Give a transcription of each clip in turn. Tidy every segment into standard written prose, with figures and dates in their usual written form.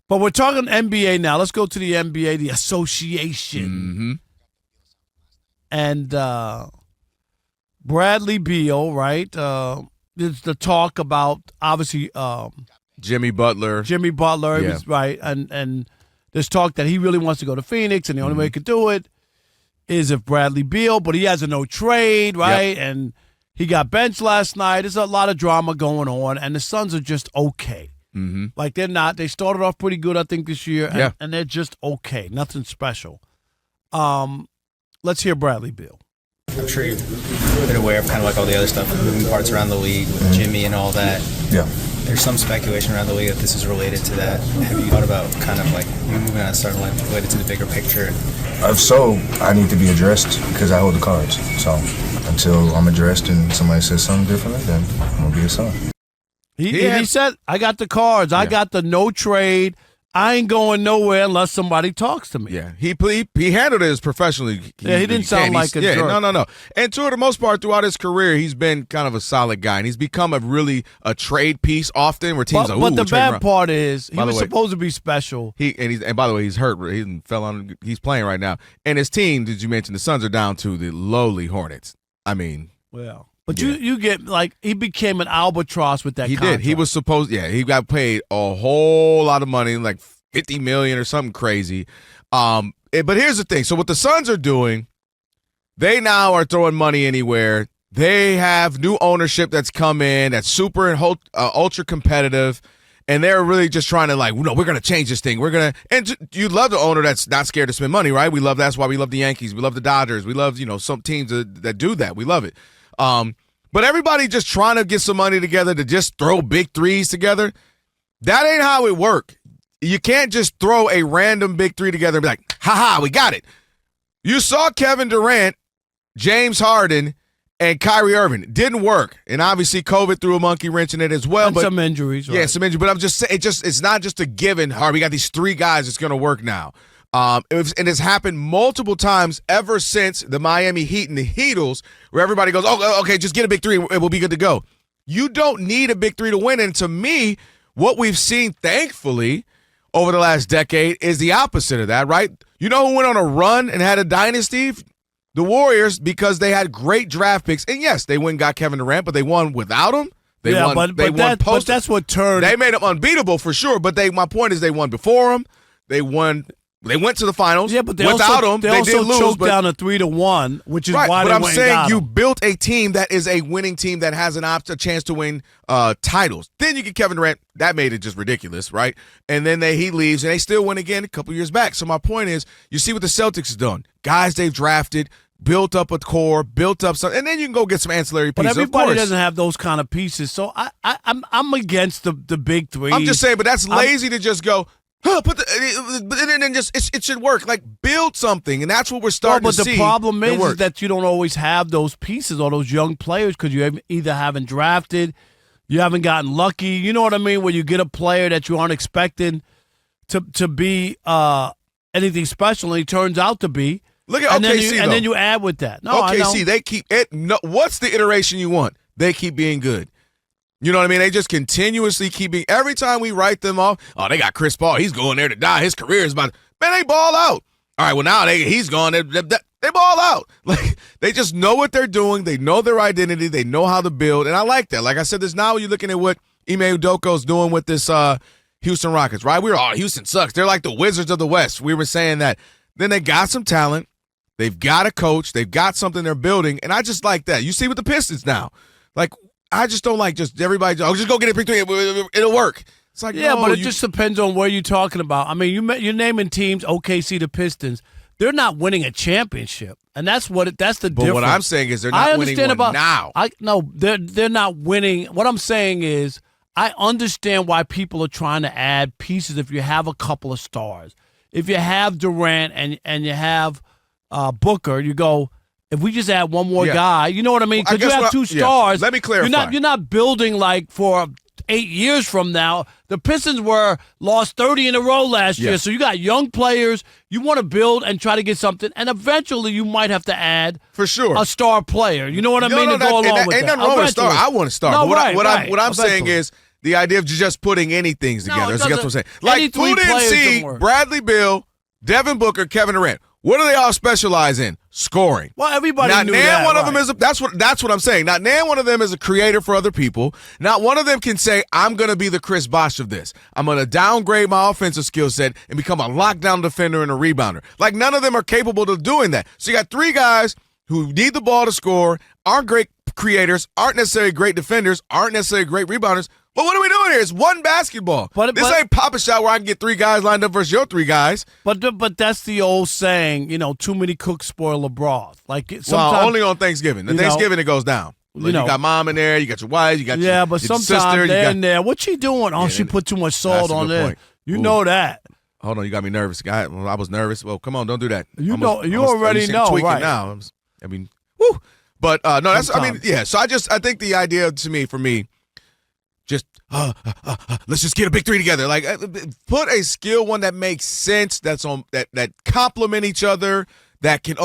But we're talking NBA now. Let's go to the NBA, the association. And Bradley Beal, right? There's the talk about, obviously, Jimmy Butler. Yeah. Was, right. And there's talk that he really wants to go to Phoenix, and the only way he could do it is if Bradley Beal, but he has a no trade, right? Yep. And he got benched last night. There's a lot of drama going on, and the Suns are just okay. Like, they're not. They started off pretty good, I think, this year, and they're just okay. Nothing special. Let's hear Bradley Beal. I'm sure you've been aware of kind of like all the other stuff, moving parts around the league with Jimmy and all that. Yeah. There's some speculation around the league that this is related to that. Have you thought about kind of like moving on and starting life related to the bigger picture? If so, I need to be addressed because I hold the cards. So until I'm addressed and somebody says something different, then I'm going to be a Sun. He said, I got the cards. I got the no trade. I ain't going nowhere unless somebody talks to me. Yeah, he handled it as professionally. He didn't sound like a jerk. No. And to the most part, throughout his career, he's been kind of a solid guy, and he's become a trade piece often where teams But the bad part is he was supposed to be special. And by the way, he's hurt. He's playing right now. And his team, did you mention, the Suns are down to the lowly Hornets. I mean, well. But you get, like, he became an albatross with that contract. He did. He was supposed, he got paid a whole lot of money, like $50 million or something crazy. But here's the thing. So what the Suns are doing, they now are throwing money anywhere. They have new ownership that's come in that's super and ultra competitive, and they're really just trying to, like, no, we're going to change this thing. And you love the owner that's not scared to spend money, right? That's why we love the Yankees. We love the Dodgers. We love, some teams that do that. We love it. But everybody just trying to get some money together to just throw big threes together, that ain't how it works. You can't just throw a random big three together and be like, ha-ha, we got it. You saw Kevin Durant, James Harden, and Kyrie Irving. It didn't work. And obviously COVID threw a monkey wrench in it as well. And some injuries. Right? Yeah, some injuries. But I'm just saying, it's not just a given, all right, we got these three guys, it's going to work now. And it's happened multiple times ever since the Miami Heat and the Heatles, where everybody goes, oh, okay, just get a big three, it will be good to go. You don't need a big three to win. And to me, what we've seen, thankfully, over the last decade is the opposite of that, right? You know who went on a run and had a dynasty? The Warriors, because they had great draft picks. And yes, they went and got Kevin Durant, but they won without him. But that's what turned. They made them unbeatable for sure, but my point is they won before him. They won. They went to the finals. Yeah, but they without they did lose, choked down a 3-1, which is right, why but they I'm went saying and got you him. built a team that is a winning team that has a chance to win titles. Then you get Kevin Durant. That made it just ridiculous, right? And then he leaves, and they still win again a couple years back. So my point is, you see what the Celtics have done. Guys they've drafted, built up a core, built up something, and then you can go get some ancillary pieces. But everybody doesn't have those kind of pieces. So I'm against the big three. I'm just saying, but that's lazy to just go, it should work. Like, build something, and that's what we're starting to see. But the problem is that you don't always have those pieces or those young players because you either haven't drafted, you haven't gotten lucky. You know what I mean? Where you get a player that you aren't expecting to be anything special, and he turns out to be. Look at OKC, and then you add with that. No, OKC, they keep it. No, what's the iteration you want? They keep being good. You know what I mean? They just continuously every time we write them off, oh, they got Chris Paul. He's going there to die. His career is about, man, they ball out. All right, well, now he's gone. They ball out. Like, they just know what they're doing. They know their identity. They know how to build. And I like that. Like I said, this now you're looking at what Ime Udoka's doing with this Houston Rockets, right? Houston sucks. They're like the Wizards of the West. We were saying that. Then they got some talent. They've got a coach. They've got something they're building. And I just like that. You see with the Pistons now. Like, I just don't like just everybody, just go get a big three. It'll work. It's like, yeah, but it just depends on where you're talking about. I mean, you're naming teams, OKC, the Pistons. They're not winning a championship, and that's the difference. But what I'm saying is they're not winning one now. They're not winning. What I'm saying is I understand why people are trying to add pieces if you have a couple of stars. If you have Durant and you have Booker, you go, if we just add one more guy, you know what I mean? Because you have two stars. Let me clarify. You're not building like for 8 years from now. The Pistons lost 30 in a row last year, so you got young players. You want to build and try to get something, and eventually you might have to add for sure a star player. You know what I mean? To go along with ain't nothing wrong with a star. I want a star. No, but what I'm saying is the idea of just putting any things No, together. it That's what I'm doesn't- saying. Like, any three who didn't players see don't work. Bradley Beal, Devin Booker, Kevin Durant? What do they all specialize in? Scoring. Well, everybody Not knew nan that. one of right. them is that's what I'm saying. Not nan one of them is a creator for other people. Not one of them can say, I'm gonna be the Chris Bosh of this. I'm gonna downgrade my offensive skill set and become a lockdown defender and a rebounder. Like, none of them are capable of doing that. So you got three guys who need the ball to score, aren't great creators, aren't necessarily great defenders, aren't necessarily great rebounders. But what are we doing here? It's one basketball. This ain't pop a shot where I can get three guys lined up versus your three guys. But that's the old saying, too many cooks spoil the broth. Like sometimes, well, only on Thanksgiving. Thanksgiving it goes down. You got mom in there, you got your wife, you got but your sometimes sister. they're in there. What's she doing? Oh, Yeah, she put too much salt that's a on good it. point. You Ooh. know that. Hold on, you got me nervous. I was nervous. Well, come on, don't do that. You already know, tweaking right? Now, woo. But no, that's. Sometimes. So I think the idea for me, just let's just get a big three together. Like, put a skill one that makes sense. That's on that complement each other. That can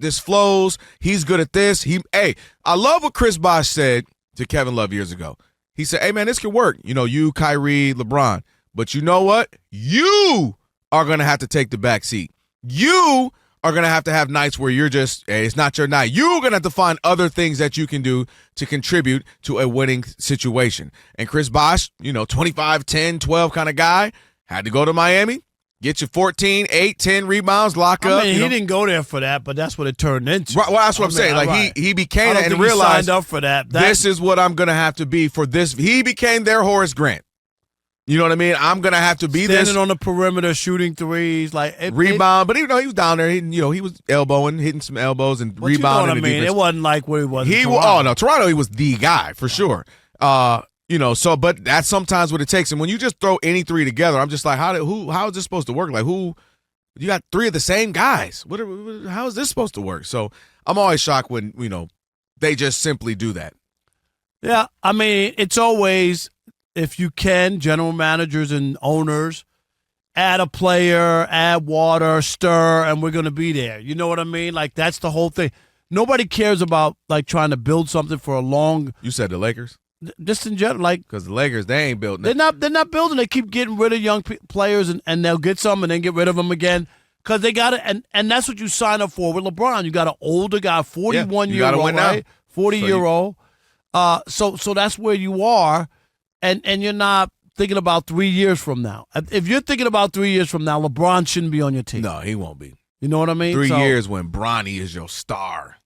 this flows. He's good at this. I love what Chris Bosh said to Kevin Love years ago. He said, "Hey man, this could work. You, Kyrie, LeBron, but you know what? You are gonna have to take the back seat. You are going to have nights where you're just, hey, it's not your night. You're going to have to find other things that you can do to contribute to a winning situation." And Chris Bosh, 25, 10, 12 kind of guy, had to go to Miami, get you 14, 8, 10 rebounds, lock up. He didn't go there for that, but that's what it turned into. Right, well, that's what I'm saying. Like, he became that and realized realized, signed up for that. This is what I'm going to have to be for this. He became their Horace Grant. You know what I mean? I'm gonna have to be standing on the perimeter, shooting threes, rebound. But he was down there. He was elbowing, hitting some elbows and rebounding. You know what I mean? It wasn't like what he was. Toronto. He was the guy for sure. So, but that's sometimes what it takes. And when you just throw any three together, I'm just like, how is this supposed to work? Like, you got three of the same guys? How is this supposed to work? So I'm always shocked when they just simply do that. Yeah, I mean, it's always, if you can, general managers and owners, add a player, add water, stir, and we're going to be there. You know what I mean? Like, that's the whole thing. Nobody cares about, like, trying to build something for a long. You said the Lakers? Just in general, like. Because the Lakers, they ain't building. They're not building. They keep getting rid of young players, and they'll get some and then get rid of them again. Because they got it, and that's what you sign up for with LeBron. You got an older guy, 41-year-old, right? 40-year-old. So that's where you are. And you're not thinking about 3 years from now. If you're thinking about 3 years from now, LeBron shouldn't be on your team. No, he won't be. You know what I mean? 3 years when Bronny is your star.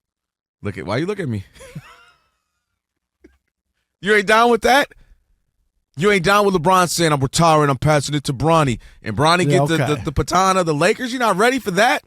Why you look at me? You ain't down with that? You ain't down with LeBron saying, I'm retiring, I'm passing it to Bronny. And Bronny get the baton of the Lakers? You're not ready for that?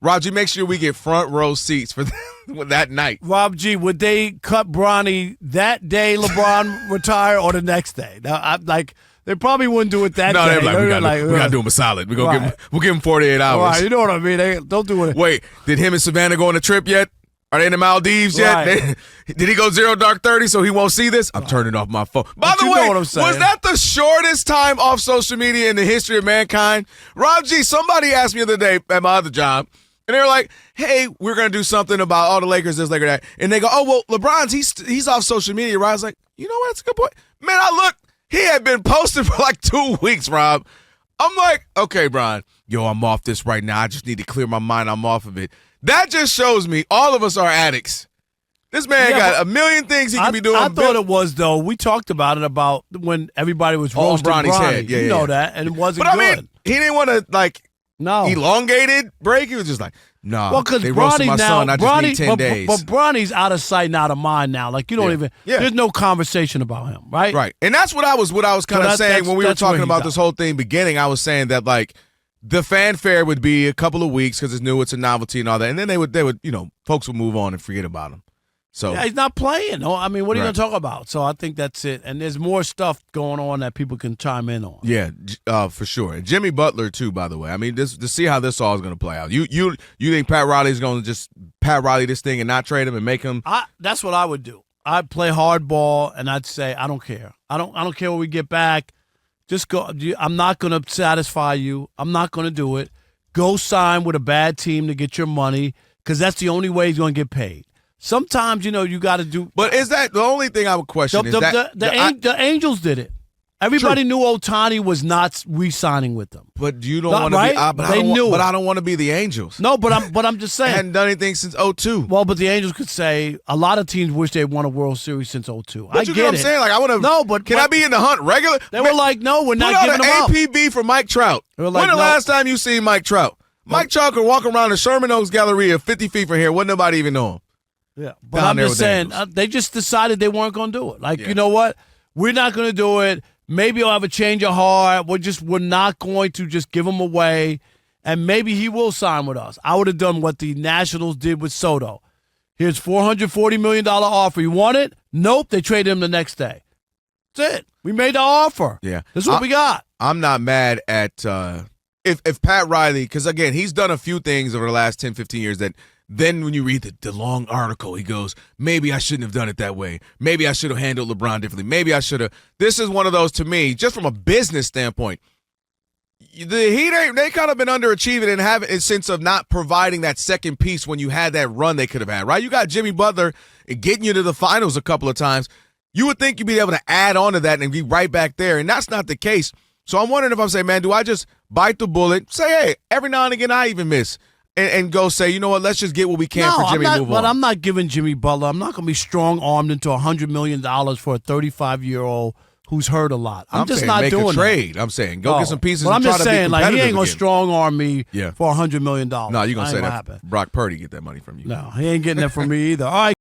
Rob G, make sure we get front row seats for that night. Rob G, would they cut Bronny that day LeBron retire or the next day? Now, they probably wouldn't do it that day. No, they're like, we got to do him a solid. We'll give him 48 hours. Right, you know what I mean? Don't do it. Wait, did him and Savannah go on a trip yet? Are they in the Maldives yet? Right. Did he go 0 dark 30 so he won't see this? I'm turning off my phone. By the way, was that the shortest time off social media in the history of mankind? Rob G, somebody asked me the other day at my other job, and they were like, hey, we're going to do something about all the Lakers, this, Laker, that. And they go, oh, well, LeBron's, he's off social media, right? I was like, you know what? That's a good point. Man, I looked. He had been posted for like 2 weeks, Rob. I'm like, okay, Brian, I'm off this right now. I just need to clear my mind. I'm off of it. That just shows me all of us are addicts. This man got a million things he can be doing. I thought it was, though. We talked about it about when everybody was roasting Bronny's head. Yeah, you know that, and it wasn't good. But I mean, he didn't want to, elongated break. He was just like, nah, well, they roasted my son. I just need 10 days. But Bronny's out of sight and out of mind now. Like, you don't even, there's no conversation about him, right? Right. And that's what I was kind of saying when we were talking about this whole thing beginning. I was saying that, like, the fanfare would be a couple of weeks because it's new, it's a novelty and all that. And then they would, folks would move on and forget about him. So he's not playing. I mean, what are you going to talk about? So I think that's it. And there's more stuff going on that people can chime in on. Yeah, for sure. And Jimmy Butler too, by the way. I mean, to see how this all is going to play out. You think Pat Riley's going to just Pat Riley this thing and not trade him and make him? That's what I would do. I'd play hardball and I'd say I don't care. I don't care when we get back. Just go. I'm not going to satisfy you. I'm not going to do it. Go sign with a bad team to get your money because that's the only way he's going to get paid. sometimes, you got to do. But is that the only thing I would question? The Angels did it. Everybody knew Ohtani was not re-signing with them. But you don't want to right? be. But I don't want to be the Angels. No, but I'm just saying. They hadn't done anything since 2002. Well, but the Angels could say a lot of teams wish they won a World Series since 2002. But you get what I'm saying? Like I want to. No, but can I be in the hunt regular? They were like, no, we're not giving them up. Put out an APB for Mike Trout. Like, when the last time you seen Mike Trout? Mike Trout could walk around the Sherman Oaks Galleria 50 feet from here. Wouldn't nobody even know him. Yeah, but I'm just saying they just decided they weren't going to do it. Like, you know what? We're not going to do it. Maybe he'll have a change of heart. We're not going to just give him away, and maybe he will sign with us. I would have done what the Nationals did with Soto. Here's $440 million offer. You want it? Nope. They traded him the next day. That's it. We made the offer. Yeah. This is what we got. I'm not mad at if Pat Riley, because, again, he's done a few things over the last 10, 15 years that then when you read the long article, he goes, maybe I shouldn't have done it that way. Maybe I should have handled LeBron differently. Maybe I should have. This is one of those, to me, just from a business standpoint, the Heat, they kind of been underachieving and have a sense of not providing that second piece when you had that run they could have had, right? You got Jimmy Butler getting you to the finals a couple of times. You would think you'd be able to add on to that and be right back there, and that's not the case. So I'm wondering if I'm saying, man, do I just bite the bullet, say, hey, every now and again I even miss, and go say, you know what, let's just get what we can for Jimmy and move on. But I'm not giving Jimmy Butler. I'm not going to be strong-armed into $100 million for a 35-year-old who's hurt a lot. I'm just saying, not doing a that. trade. I'm saying go get some pieces. But I'm and try just to be saying, like, he ain't going to again. strong-arm me for $100 million. No, you're going to say that happen. Brock Purdy get that money from you. No, he ain't getting that from me either. All right.